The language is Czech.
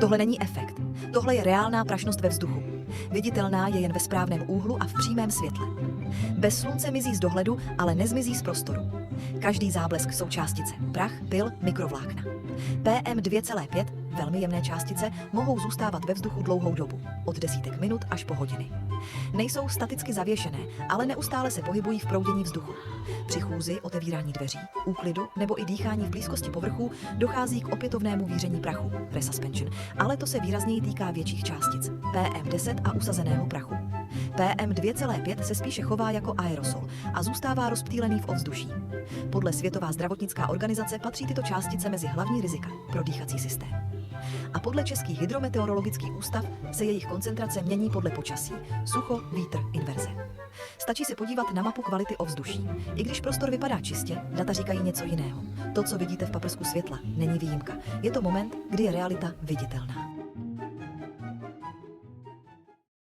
Tohle není efekt. Tohle je reálná prašnost ve vzduchu. Viditelná je jen ve správném úhlu a v přímém světle. Bez slunce mizí z dohledu, ale nezmizí z prostoru. Každý záblesk jsou částice, prach, pyl, mikrovlákna. PM2,5, velmi jemné částice, mohou zůstávat ve vzduchu dlouhou dobu, od desítek minut až po hodiny. Nejsou staticky zavěšené, ale neustále se pohybují v proudění vzduchu. Při chůzi, otevírání dveří, úklidu nebo i dýchání v blízkosti povrchu dochází k opětovnému víření prachu, resuspension, ale to se výrazněji týká větších částic, PM10 a usazeného prachu. PM2,5 se spíše chová jako aerosol a zůstává rozptýlený v ovzduší. Podle Světová zdravotnická organizace patří tyto částice mezi hlavní rizika pro dýchací systém. A podle Český hydrometeorologický ústav se jejich koncentrace mění podle počasí, sucho, vítr, inverze. Stačí se podívat na mapu kvality ovzduší. I když prostor vypadá čistě, data říkají něco jiného. To, co vidíte v paprsku světla, není výjimka. Je to moment, kdy je realita viditelná.